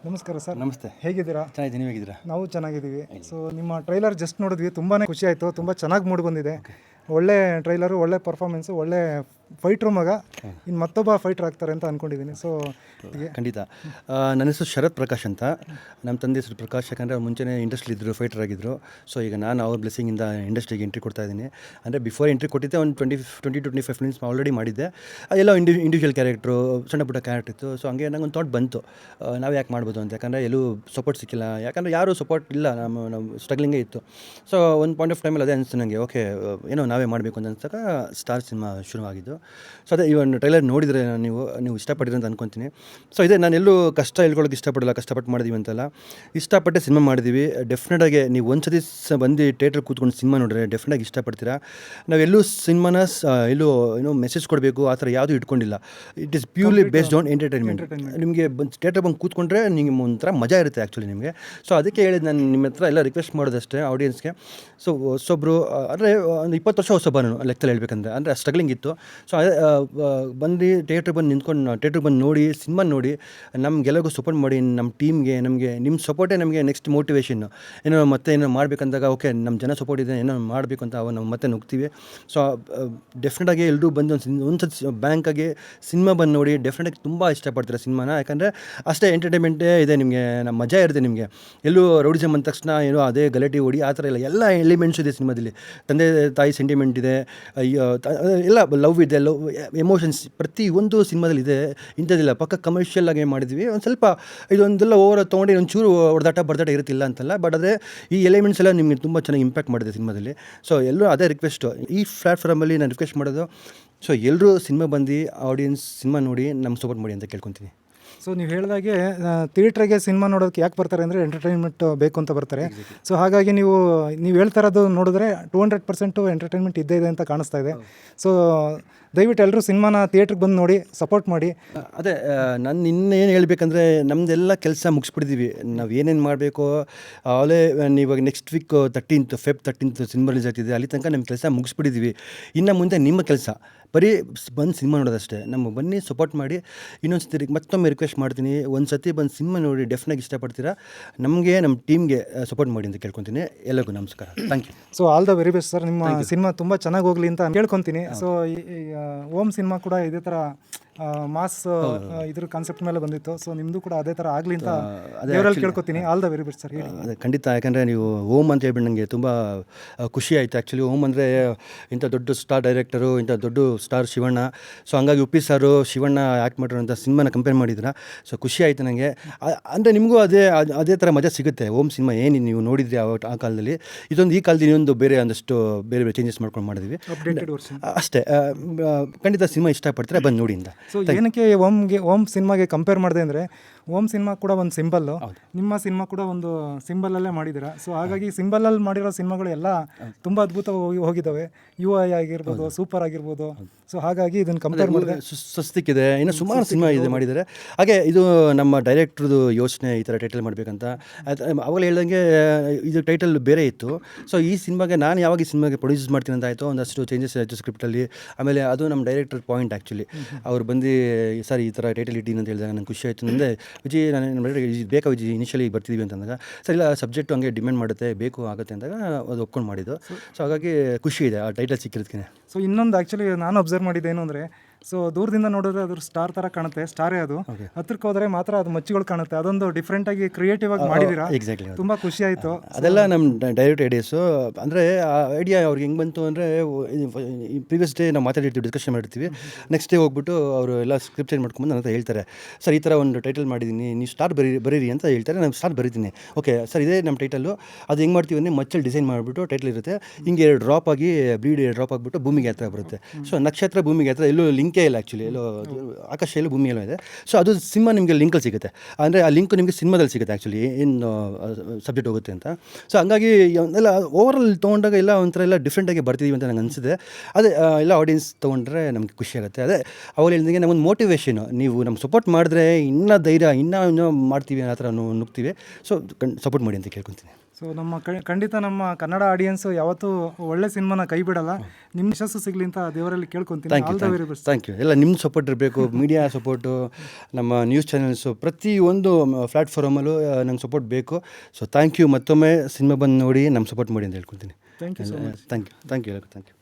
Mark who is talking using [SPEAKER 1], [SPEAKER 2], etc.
[SPEAKER 1] ನಮಸ್ಕಾರ ಸರ್.
[SPEAKER 2] ನಮಸ್ತೆ.
[SPEAKER 1] ಹೇಗಿದ್ದೀರಾ?
[SPEAKER 2] ಚೆನ್ನಾಗಿದ್ದೀನಿ, ನೀವು ಹೇಗಿದ್ದೀರಾ?
[SPEAKER 1] ನಾವು ಚೆನ್ನಾಗಿದ್ದೀವಿ. ಸೊ ನಿಮ್ಮ ಟ್ರೈಲರ್ ಜಸ್ಟ್ ನೋಡಿದ್ವಿ, ತುಂಬಾ ಖುಷಿ ಆಯಿತು. ತುಂಬ ಚೆನ್ನಾಗಿ ಮೂಡಿ ಬಂದಿದೆ. ಒಳ್ಳೆ ಟ್ರೈಲರು, ಒಳ್ಳೆ ಪರ್ಫಾರ್ಮೆನ್ಸು, ಒಳ್ಳೆ ಫೈಟ್ರು ಮಗ. ಇನ್ನು ಮತ್ತೊಬ್ಬ ಫೈಟ್ರ್ ಆಗ್ತಾರೆ ಅಂತ ಅಂದ್ಕೊಂಡಿದ್ದೀನಿ. ಸೊ
[SPEAKER 2] ಖಂಡಿತ. ನನ್ನ ಹೆಸರು ಶರತ್ ಪ್ರಕಾಶ್ ಅಂತ. ನಮ್ಮ ತಂದೆ ಹೆಸರು ಪ್ರಕಾಶ್, ಯಾಕಂದರೆ ಮುಂಚೆನೇ ಇಂಡಸ್ಟ್ರಿ ಇದ್ದರು, ಫೈಟರ್ ಆಗಿದ್ದರು. ಸೊ ಈಗ ನಾನು ಅವ್ರ ಬ್ಲೆಸ್ಸಿಂಗಿಂದ ಇಂಡಸ್ಟ್ರಿಗೆ ಎಂಟ್ರಿ ಕೊಡ್ತಾ ಇದ್ದೀನಿ. ಅಂದರೆ ಬಿಫೋರ್ ಎಂಟ್ರಿ ಕೊಟ್ಟಿದ್ದೆ ಒಂದು 20-25 ಫಿಲ್ಮ್ಸ್ ಆಲ್ರೆಡಿ ಮಾಡಿದ್ದೆ. ಎಲ್ಲ ಇಂಡಿವಿಜುವಲ್ ಕ್ಯಾರೆಕ್ಟ್ರು, ಸಣ್ಣ ಪುಟ್ಟ ಕ್ಯಾರೆಕ್ಟರ್ ಇತ್ತು. ಸೊ ಹಂಗೆ ನಂಗೆ ಒಂದು ಥಾಟ್ ಬಂತು, ನಾವು ಯಾಕೆ ಮಾಡ್ಬೋದು ಅಂತ. ಯಾಕಂದರೆ ಎಲ್ಲೂ ಸಪೋರ್ಟ್ ಸಿಕ್ಕಿಲ್ಲ, ಯಾಕಂದರೆ ಯಾರೂ ಸಪೋರ್ಟ್ ಇಲ್ಲ, ನಮ್ಮ ಸ್ಟ್ರಗ್ಲಿಂಗೇ ಇತ್ತು. ಸೊ ಒಂದು ಪಾಯಿಂಟ್ ಆಫ್ ಟೈಮಲ್ಲಿ ಅದೇ ಅನಿಸ್ತು ನನಗೆ, ಓಕೆ ಏನೋ ನಾವೇ ಮಾಡಬೇಕು ಅಂತ ಅನ್ಸಾಗ ಸ್ಟಾರ್ ಸಿನಿಮಾ ಶುರುವಾಗಿದ್ದು. ಸೊ ಅದೇ ಈ ಒಂದು ಟ್ರೈಲರ್ ನೋಡಿದರೆ ನೀವು ಇಷ್ಟಪಟ್ಟಿರಿ ಅಂತ ಅನ್ಕೊತೀನಿ. ಸೊ ಇದೇ ನಾನು ಎಲ್ಲೂ ಕಷ್ಟ ಹೇಳ್ಕೊಳ್ಳೋಕೆ ಇಷ್ಟಪಡಲ್ಲ, ಕಷ್ಟಪಟ್ಟು ಮಾಡಿದ್ದೀವಿ ಅಂತೆಲ್ಲ, ಇಷ್ಟಪಟ್ಟೆ ಸಿನಿಮಾ ಮಾಡಿದ್ದೀವಿ. ಡೆಫಿನೆಟಾಗಿ ನೀವು ಒಂದು ಸತಿ ಬಂದು ಥಿಯೇಟ್ರ್ ಕೂತ್ಕೊಂಡು ಸಿನಿಮಾ ನೋಡಿದ್ರೆ ಡೆಫಿನೆಟಾಗಿ ಇಷ್ಟಪಡ್ತೀರಾ. ನಾವೆಲ್ಲೂ ಸಿನಿಮಾನ ಏನೋ ಮೆಸೇಜ್ ಕೊಡಬೇಕು ಆ ಥರ ಯಾವುದೂ ಇಟ್ಕೊಂಡಿಲ್ಲ. It is purely based on entertainment. ನಿಮಗೆ ಥಿಯೇಟ್ರ್ ಬಂದು ಕೂತ್ಕೊಂಡ್ರೆ ನಿಮಗೆ ಒಂಥರ ಮಜಾ ಇರುತ್ತೆ ಆ್ಯಕ್ಚುಲಿ ನಿಮಗೆ. ಸೊ ಅದಕ್ಕೆ ಹೇಳಿದ್ದು ನಾನು ನಿಮ್ಮ ಹತ್ರ ಎಲ್ಲ ರಿಕ್ವೆಸ್ಟ್ ಮಾಡೋದಷ್ಟೇ ಆಡಿಯನ್ಸ್ಗೆ. ಸೊ ಹೊಸೊಬ್ಬರು ಅಂದರೆ ಒಂದು 20 ವರ್ಷ ಹೊಸೊಬ್ಬ ನಾನು ಲೆಕ್ಕದಲ್ಲಿ ಹೇಳ್ಬೇಕಂದ್ರೆ, ಅಂದರೆ ಸ್ಟ್ರಗ್ಲಿಂಗ್ ಇತ್ತು. ಸೊ ಅದೇ ಬಂದು ಥಿಯೇಟ್ರಿಗೆ ಬಂದು ನಿಂತ್ಕೊಂಡು ಥಿಯೇಟ್ರಿಗೆ ಬಂದು ನೋಡಿ ಸಿನಿಮಾ ನೋಡಿ ನಮಗೆಲ್ಲರಿಗೂ ಸಪೋರ್ಟ್ ಮಾಡಿ, ನಮ್ಮ ಟೀಮ್ಗೆ ನಮಗೆ ನಿಮ್ಮ ಸಪೋರ್ಟೇ ನಮಗೆ ನೆಕ್ಸ್ಟ್ ಮೋಟಿವೇಶನ್ನು. ಏನೋ ಮತ್ತೆ ಏನೋ ಮಾಡಬೇಕಂದಾಗ ಓಕೆ ನಮ್ಮ ಜನ ಸಪೋರ್ಟ್ ಇದೆ, ಏನೋ ಮಾಡಬೇಕು ಅಂತ ನಾವು ಮತ್ತೆ ನುಗ್ತೀವಿ. ಸೊ ಡೆಫಿನೆಟಾಗಿ ಎಲ್ಲರೂ ಬಂದು ಒಂದು ಸತಿ ಬ್ಯಾಂಕಾಗಿ ಸಿನಿಮಾ ಬಂದು ನೋಡಿ ಡೆಫಿನೆಟಾಗಿ ತುಂಬ ಇಷ್ಟಪಡ್ತಾರೆ ಸಿನಿಮಾನ. ಯಾಕಂದರೆ ಅಷ್ಟೇ ಎಂಟರ್ಟೈನ್ಮೆಂಟೇ ಇದೆ ನಿಮಗೆ, ನಮ್ಮ ಮಜಾ ಇರುತ್ತೆ ನಿಮಗೆ. ಎಲ್ಲೂ ರೌಡಿಸಮ್ ಅಂದ ತಕ್ಷಣ ಏನೋ ಅದೇ ಗಲಾಟೆ ಹೊಡಿ ಆ ಥರ ಇಲ್ಲ, ಎಲ್ಲ ಎಲಿಮೆಂಟ್ಸ್ ಇದೆ ಸಿನಿಮಾದಲ್ಲಿ. ತಂದೆ ತಾಯಿ ಸೆಂಟಿಮೆಂಟ್ ಇದೆ, ಎಲ್ಲ ಲವ್ ಇದೆ, ಎಮೋಷನ್ಸ್ ಪ್ರತಿಯೊಂದು ಸಿನಿಮಾದಲ್ಲಿ ಇದೆ. ಇಂಥದ್ದಿಲ್ಲ, ಪಕ್ಕ ಕಮರ್ಷಿಯಲ್ ಆಗಿ ಮಾಡಿದ್ವಿ. ಒಂದು ಸ್ವಲ್ಪ ಇದೊಂದೆಲ್ಲ ಓವರ್ ತೊಗೊಂಡು ಒಂಚೂರು ಹೊಡೆದಾಟ ಇರುತ್ತಿಲ್ಲ ಅಂತಲ್ಲ, ಬಟ್ ಅದೇ ಈ ಎಲಿಮೆಂಟ್ಸ್ ಎಲ್ಲ ನಿಮಗೆ ತುಂಬ ಚೆನ್ನಾಗಿ ಇಂಪ್ಯಾಕ್ಟ್ ಮಾಡಿದೆ ಸಿನಿಮಾದಲ್ಲಿ. ಸೊ ಎಲ್ಲರೂ ಅದೇ ರಿಕ್ವೆಸ್ಟು ಈ ಪ್ಲ್ಯಾಟ್ಫಾರ್ಮಲ್ಲಿ ನಾನು ರಿಕ್ವೆಸ್ಟ್ ಮಾಡೋದು. ಸೊ ಎಲ್ಲರೂ ಸಿನಿಮಾ ಬಂದು ಆಡಿಯನ್ಸ್ ಸಿನಿಮಾ ನೋಡಿ ನಮ್ಗೆ ಸಪೋರ್ಟ್ ಮಾಡಿ ಅಂತ ಕೇಳ್ಕೊತೀನಿ.
[SPEAKER 1] ಸೊ ನೀವು ಹೇಳಿದಾಗೆ ಥಿಯೇಟ್ರಿಗೆ ಸಿನಿಮಾ ನೋಡೋದಕ್ಕೆ ಯಾಕೆ ಬರ್ತಾರೆ ಅಂದರೆ ಎಂಟರ್ಟೈನ್ಮೆಂಟ್ ಬೇಕು ಅಂತ ಬರ್ತಾರೆ. ಸೊ ಹಾಗಾಗಿ ನೀವು ಹೇಳ್ತಾ ಇರೋದು ನೋಡಿದ್ರೆ 200% ಎಂಟರ್ಟೈನ್ಮೆಂಟ್ ಇದ್ದೇ ಇದೆ ಅಂತ ಕಾಣಿಸ್ತಾ ಇದೆ. ಸೊ ದಯವಿಟ್ಟು ಎಲ್ಲರೂ ಸಿನಿಮಾನ ಥಿಯೇಟ್ರಿಗೆ ಬಂದು ನೋಡಿ ಸಪೋರ್ಟ್ ಮಾಡಿ.
[SPEAKER 2] ಅದೇ ನಾನು ಇನ್ನೇನು ಹೇಳಬೇಕಂದ್ರೆ ನಮ್ಮದೆಲ್ಲ ಕೆಲಸ ಮುಗಿಸ್ಬಿಟ್ಟಿದ್ದೀವಿ. ನಾವು ಏನೇನು ಮಾಡಬೇಕು ಅವಲೇ ಇವಾಗ next week 13th cinema release ಆಗ್ತಿದೆ, ಅಲ್ಲಿ ತನಕ ನಮ್ಮ ಕೆಲಸ ಮುಗಿಸ್ಬಿಟ್ಟಿದ್ದೀವಿ. ಇನ್ನು ಮುಂದೆ ನಿಮ್ಮ ಕೆಲಸ ಬರೀ ಬಂದು ಸಿನಿಮಾ ನೋಡೋದಷ್ಟೇ. ನಮಗೆ ಬನ್ನಿ ಸಪೋರ್ಟ್ ಮಾಡಿ. ಇನ್ನೊಂದು ಸತಿ ಮತ್ತೊಮ್ಮೆ ರಿಕ್ವೆಸ್ಟ್ ಮಾಡ್ತೀನಿ, ಒಂದು ಸತಿ ಬಂದು ಸಿನಿಮಾ ನೋಡಿ ಡೆಫಿನೆಟಾಗಿ ಇಷ್ಟಪಡ್ತೀರಾ. ನಮಗೆ ನಮ್ಮ ಟೀಮ್ಗೆ ಸಪೋರ್ಟ್ ಮಾಡಿ ಅಂತ ಕೇಳ್ಕೊತೀನಿ. ಎಲ್ಲರಿಗೂ ನಮಸ್ಕಾರ, thank you.
[SPEAKER 1] So all the very best sir. ನಿಮ್ಮ ಸಿನಿಮಾ ತುಂಬ ಚೆನ್ನಾಗಿ ಹೋಗಲಿ ಅಂತ ಕೇಳ್ಕೊತೀನಿ. ಸೊ ಓಮ್ ಸಿನಿಮಾ ಕೂಡ ಇದೇ ಥರ ಮಾಸ್ ಇದ್ರ ಕಾನ್ಸೆಪ್ಟ್ ಮೇಲೆ ಬಂದಿತ್ತು. ಸೊ ನಿಮ್ಮದು ಕೂಡ ಅದೇ ಥರ ಆಗಲಿ ಅಂತ ದೇವರಲ್ಲಿ ಕೇಳ್ಕೊತೀನಿ. All the very best sir.
[SPEAKER 2] ಅದೇ ಖಂಡಿತ. ಯಾಕಂದರೆ ನೀವು ಓಮ್ ಅಂತ ಹೇಳ್ಬಿಟ್ಟು ನನಗೆ ತುಂಬ ಖುಷಿ ಆಯಿತು. ಆ್ಯಕ್ಚುಲಿ ಓಮ್ ಅಂದರೆ ಇಂಥ ದೊಡ್ಡ ಸ್ಟಾರ್ ಡೈರೆಕ್ಟರು, ಇಂಥ ದೊಡ್ಡ ಸ್ಟಾರ್ ಶಿವಣ್ಣ. ಸೊ ಹಂಗಾಗಿ ಉಪ್ಪಿ ಸಾರು ಶಿವಣ್ಣ ಆ್ಯಕ್ಟ್ ಮಾಡಿರೋಂಥ ಸಿನಿಮಾನ ಕಂಪೇರ್ ಮಾಡಿದ್ದೀರಾ. ಸೊ ಖುಷಿ ಆಯಿತು ನನಗೆ. ಅಂದರೆ ನಿಮಗೂ ಅದೇ ಥರ ಮಜಾ ಸಿಗುತ್ತೆ. ಓಮ್ ಸಿನಿಮಾ ಏನು ನೀವು ನೋಡಿದ್ರಿ ಆ ಕಾಲದಲ್ಲಿ, ಇದೊಂದು ಈ ಕಾಲದಲ್ಲಿ ಇನ್ನೊಂದು ಬೇರೆ ಒಂದಷ್ಟು ಬೇರೆ ಚೇಂಜಸ್ ಮಾಡ್ಕೊಂಡು ಮಾಡಿದ್ವಿ ಅಷ್ಟೇ. ಖಂಡಿತ ಸಿನಿಮಾ ಇಷ್ಟಪಡ್ತೀರಾ, ಬಂದು ನೋಡಿ ಅಂತ.
[SPEAKER 1] ಸೊ ಏನಕ್ಕೆ ಓಮ್ ಸಿನಿಮಾಗೆ ಕಂಪೇರ್ ಮಾಡಿದೆ ಅಂದರೆ, ಓಮ್ ಸಿನಿಮಾ ಕೂಡ ಒಂದು ಸಿಂಬಲ್ಲು, ನಿಮ್ಮ ಸಿನಿಮಾ ಕೂಡ ಒಂದು ಸಿಂಬಲಲ್ಲೇ ಮಾಡಿದ್ದೀರಾ. ಸೊ ಹಾಗಾಗಿ ಸಿಂಬಲಲ್ಲಿ ಮಾಡಿರೋ ಸಿನಿಮಾಗಳು ಎಲ್ಲ ತುಂಬ ಅದ್ಭುತವಾಗಿ ಹೋಗಿದ್ದಾವೆ. UI ಆಗಿರ್ಬೋದು, ಸೂಪರ್ ಆಗಿರ್ಬೋದು. ಸೊ ಹಾಗಾಗಿ ಇದನ್ನು ಕಂಪೇರ್ ಮಾಡಿದ್ರೆ
[SPEAKER 2] ಸ್ವಸ್ತಿಕ್ಕಿದೆ, ಇನ್ನು ಸುಮಾರು ಸಿನಿಮಾ ಇದೆ ಮಾಡಿದ್ದಾರೆ. ಹಾಗೆ ಇದು ನಮ್ಮ ಡೈರೆಕ್ಟ್ರದು ಯೋಚನೆ ಈ ಥರ ಟೈಟಲ್ ಮಾಡಬೇಕಂತ. ಅವಾಗಲೇ ಹೇಳ್ದಂಗೆ ಇದು ಟೈಟಲ್ ಬೇರೆ ಇತ್ತು. ಸೊ ಈ ಸಿನಿಮಾಗೆ ನಾನು ಯಾವಾಗ ಈ ಸಿನಿಮಾಗೆ ಪ್ರೊಡ್ಯೂಸ್ ಮಾಡ್ತೀನಿ ಅಂತ ಆಯಿತು, ಒಂದಷ್ಟು ಚೇಂಜಸ್ ಆಯಿತು ಸ್ಕ್ರಿಪ್ಟಲ್ಲಿ. ಆಮೇಲೆ ಅದು ನಮ್ಮ ಡೈರೆಕ್ಟರ್ ಪಾಯಿಂಟ್ ಆ್ಯಕ್ಚುಲಿ. ಅವ್ರು ಬಂದು ಸರ್ ಈ ಥರ ಟೈಟಲ್ ಇದ್ದೀನಿ ಅಂತ ಹೇಳಿದಾಗ ನಂಗೆ ಖುಷಿ ಆಯಿತು. ನಂದೆ ವಿಜಯ್ ನಾನು ಬೇಕಾ ವಿಜಯ್ ಇನಿಷಿಯಲಿ ಬರ್ತಿದ್ದೀವಿ ಅಂತಂದಾಗ, ಸರ್ ಇಲ್ಲ ಸಬ್ಜೆಕ್ಟು ಹಂಗೆ ಡಿಮ್ಯಾಂಡ್ ಮಾಡುತ್ತೆ, ಬೇಕು ಆಗುತ್ತೆ ಅಂದಾಗ ಅದು ಒಪ್ಕೊಂಡು ಮಾಡಿದ್ದು. ಸೊ ಹಾಗಾಗಿ ಖುಷಿ ಇದೆ ಆ ಟೈಟಲ್ ಸಿಕ್ಕಿರೋದಕ್ಕೆ.
[SPEAKER 1] ಸೊ ಇನ್ನೊಂದು ಆ್ಯಕ್ಚುಲಿ ನಾನು ಅಬ್ಸರ್ವ್ ಮಾಡಿದ್ದೇನು ಅಂದರೆ, ಸೊ ದೂರದಿಂದ ನೋಡಿದ್ರೆ ಅದ್ರ ಸ್ಟಾರ್ ಥರ ಕಾಣುತ್ತೆ, ಸ್ಟಾರೇ ಅದು. ಹತ್ರಕ್ಕೆ ಹೋದರೆ ಮಾತ್ರ ಅದು ಮಚ್ಚಿಗಳು ಕಾಣುತ್ತೆ. ಅದೊಂದು ಡಿಫ್ರೆಂಟಾಗಿ ಕ್ರಿಯೇಟಿವ್ ಆಗಿ ಮಾಡಿದ್ದೀರಾ.
[SPEAKER 2] ಎಕ್ಸಾಕ್ಟ್ಲಿ,
[SPEAKER 1] ತುಂಬ ಖುಷಿ ಆಯಿತು.
[SPEAKER 2] ಅದೆಲ್ಲ ನಮ್ಮ ಡೈರೆಕ್ಟ್ ಐಡಿಯಾಸು. ಅಂದರೆ ಆ ಐಡಿಯಾ ಅವ್ರಿಗೆ ಹೆಂಗೆ ಬಂತು ಅಂದರೆ, ಪ್ರೀವಿಯಸ್ ಡೇ ನಾವು ಮಾತಾಡಿರ್ತೀವಿ, ಡಿಸ್ಕಷನ್ ಮಾಡಿರ್ತೀವಿ. ನೆಕ್ಸ್ಟ್ ಡೇ ಹೋಗ್ಬಿಟ್ಟು ಅವರು ಎಲ್ಲ ಸ್ಕ್ರಿಪ್ಟ್ ಚೇಂಜ್ ಮಾಡ್ಕೊಂಡು ನನ್ನ ಹತ್ರ ಹೇಳ್ತಾರೆ, ಸರ್ ಈ ಥರ ಒಂದು ಟೈಟಲ್ ಮಾಡಿದ್ದೀನಿ, ನೀವು ಸ್ಟಾರ್ ಬರೀರಿ ಅಂತ ಹೇಳ್ತಾರೆ. ನಾನು ಸ್ಟಾರ್ ಬರೀತೀನಿ. ಓಕೆ ಸರ್ ಇದೇ ನಮ್ಮ ಟೈಟಲು, ಅದು ಹೆಂಗೆ ಮಾಡ್ತೀವಿ ಅಂದರೆ ಮಚ್ಚಲ್ಲಿ ಡಿಸೈನ್ ಮಾಡಿಬಿಟ್ಟು ಟೈಟಲ್ ಇರುತ್ತೆ, ಹಿಂಗೆ ಡ್ರಾಪ್ ಆಗಿ ಬ್ಲೀಡ್ ಡ್ರಾಪ್ ಆಗಿಬಿಟ್ಟು ಭೂಮಿಗೆ ಹತ್ರ ಬರುತ್ತೆ. ಸೊ ನಕ್ಷತ್ರ ಭೂಮಿಗೆ ಹತ್ರ ಎಲ್ಲೂ ಲಿಂಕೇ ಇಲ್ಲ ಆ್ಯಕ್ಚುಲಿ, ಎಲ್ಲೋ ಆಕಾಶ ಎಲ್ಲೂ ಭೂಮಿ ಎಲ್ಲೋ ಇದೆ. ಸೊ ಅದು ಸಿನಿಮಾ ನಿಮಗೆ ಲಿಂಕಲ್ಲಿ ಸಿಗುತ್ತೆ. ಅಂದರೆ ಆ ಲಿಂಕ್ ನಿಮಗೆ ಸಿನಿಮಾದಲ್ಲಿ ಸಿಗುತ್ತೆ ಆ್ಯಕ್ಚುಲಿ, ಏನು ಸಬ್ಜೆಕ್ಟ್ ಹೋಗುತ್ತೆ ಅಂತ. ಸೊ ಹಂಗಾಗಿ ಎಲ್ಲ ಓವರಾಲ್ ತೊಗೊಂಡಾಗ ಎಲ್ಲ ಒಂಥರ ಎಲ್ಲ ಡಿಫ್ರೆಂಟಾಗಿ ಬರ್ತಿದ್ದೀವಿ ಅಂತ ನಂಗೆ ಅನಿಸಿದೆ. ಅದೇ ಎಲ್ಲ ಆಡಿಯನ್ಸ್ ತೊಗೊಂಡ್ರೆ ನಮಗೆ ಖುಷಿ ಆಗುತ್ತೆ. ಅದೇ ಅವ್ರು ಹೇಳಿದಂಗೆ ನಮಗೊಂದು ಮೋಟಿವೇಶನು, ನೀವು ನಮ್ಗೆ ಸಪೋರ್ಟ್ ಮಾಡಿದ್ರೆ ಇನ್ನೂ ಧೈರ್ಯ ಇನ್ನೂ ಮಾಡ್ತೀವಿ ಆ ಥರ ನುಗ್ತೀವಿ. ಸೊ ಸಪೋರ್ಟ್ ಮಾಡಿ ಅಂತ ಕೇಳ್ಕೊತೀನಿ.
[SPEAKER 1] ಸೊ ನಮ್ಮ ಖಂಡಿತ ನಮ್ಮ ಕನ್ನಡ ಆಡಿಯನ್ಸು ಯಾವತ್ತೂ ಒಳ್ಳೆ ಸಿನಿಮಾನ ಕೈ ಬಿಡಲ್ಲ. ನಿಮ್ಮ ಯಶಸ್ಸು ಸಿಗಲಿ ಅಂತ ದೇವರಲ್ಲಿ ಕೇಳ್ಕೊತೀನಿ.
[SPEAKER 2] Thank you,
[SPEAKER 1] all the very best.
[SPEAKER 2] Thank you. ಎಲ್ಲ ನಿಮ್ಮ ಸಪೋರ್ಟ್ ಇರಬೇಕು, ಮೀಡಿಯಾ ಸಪೋರ್ಟು, ನಮ್ಮ ನ್ಯೂಸ್ ಚಾನೆಲ್ಸು, ಪ್ರತಿಯೊಂದು ಪ್ಲ್ಯಾಟ್ಫಾರ್ಮಲ್ಲೂ ನಂಗೆ ಸಪೋರ್ಟ್ ಬೇಕು. So thank you. ಮತ್ತೊಮ್ಮೆ ಸಿನಿಮಾ ಬಂದು ನೋಡಿ ನಮ್ಮ ಸಪೋರ್ಟ್ ಮಾಡಿ ಅಂತ ಹೇಳ್ಕೊತೀನಿ.
[SPEAKER 1] Thank you so much.
[SPEAKER 2] Thank you.